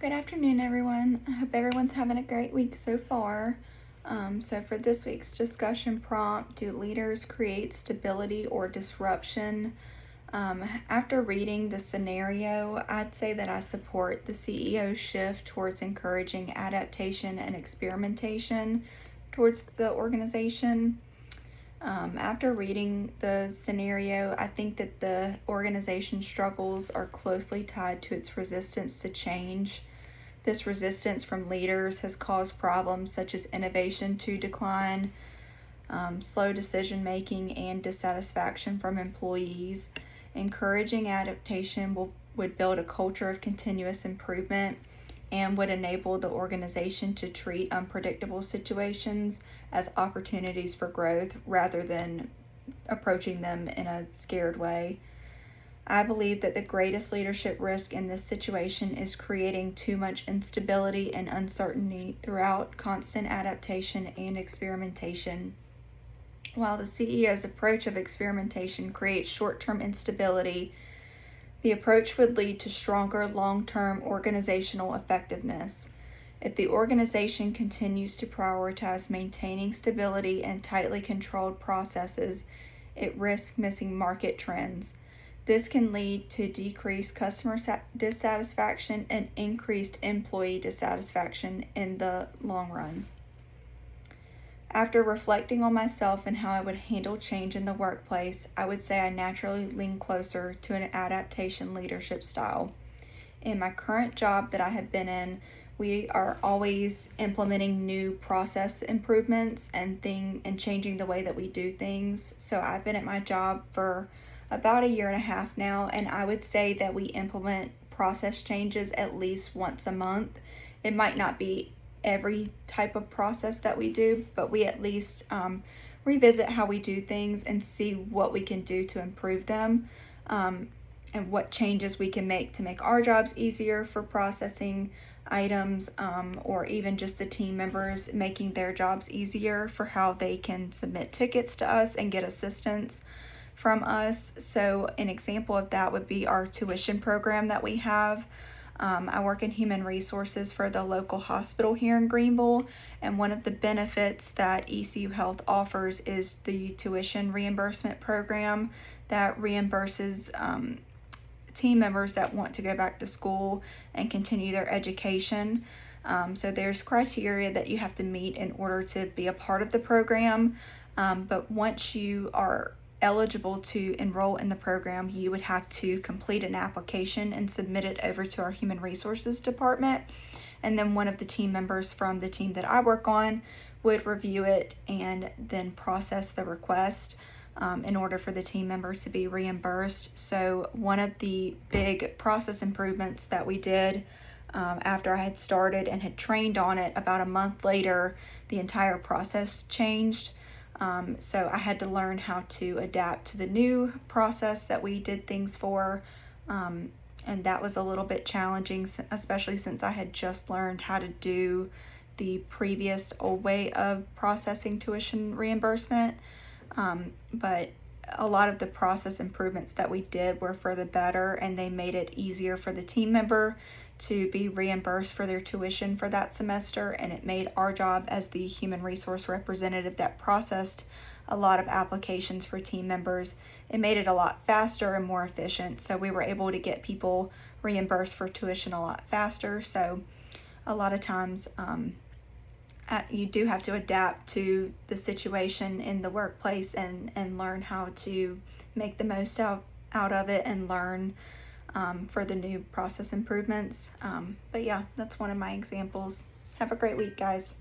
Good afternoon, everyone. I hope everyone's having a great week so far. So, for this week's discussion prompt, do leaders create stability or disruption? After reading the scenario, I'd say that I support the CEO's shift towards encouraging adaptation and experimentation towards the organization. After reading the scenario, I think that the organization's struggles are closely tied to its resistance to change. This resistance from leaders has caused problems such as innovation to decline, slow decision making, and dissatisfaction from employees. Encouraging adaptation would build a culture of continuous improvement and would enable the organization to treat unpredictable situations as opportunities for growth rather than approaching them in a scared way. I believe that the greatest leadership risk in this situation is creating too much instability and uncertainty throughout constant adaptation and experimentation. While the CEO's approach of experimentation creates short-term instability, the approach would lead to stronger long-term organizational effectiveness. If the organization continues to prioritize maintaining stability and tightly controlled processes, it risks missing market trends. This can lead to decreased customer dissatisfaction and increased employee dissatisfaction in the long run. After reflecting on myself and how I would handle change in the workplace, I would say I naturally lean closer to an adaptation leadership style. In my current job that I have been in, we are always implementing new process improvements and changing the way that we do things. So I've been at my job for about a year and a half now, and I would say that we implement process changes at least once a month. It might not be every type of process that we do, but we at least revisit how we do things and see what we can do to improve them, and what changes we can make to make our jobs easier for processing items, or even just the team members making their jobs easier for how they can submit tickets to us and get assistance from us. So an example of that would be our tuition program that we have. I work in human resources for the local hospital here in Greenville, and one of the benefits that ECU Health offers is the tuition reimbursement program that reimburses team members that want to go back to school and continue their education. So there's criteria that you have to meet in order to be a part of the program, but once you are eligible to enroll in the program, you would have to complete an application and submit it over to our human resources department. And then one of the team members from the team that I work on would review it and then process the request in order for the team member to be reimbursed. So one of the big process improvements that we did after I had started and had trained on it, about a month later, the entire process changed. So I had to learn how to adapt to the new process that we did things for, and that was a little bit challenging, especially since I had just learned how to do the previous old way of processing tuition reimbursement. But a lot of the process improvements that we did were for the better, and they made it easier for the team member to be reimbursed for their tuition for that semester, and it made our job as the human resource representative that processed a lot of applications for team members, it made it a lot faster and more efficient. So we were able to get people reimbursed for tuition a lot faster. So a lot of times you do have to adapt to the situation in the workplace and learn how to make the most out of it and learn for the new process improvements. But yeah, that's one of my examples. Have a great week, guys.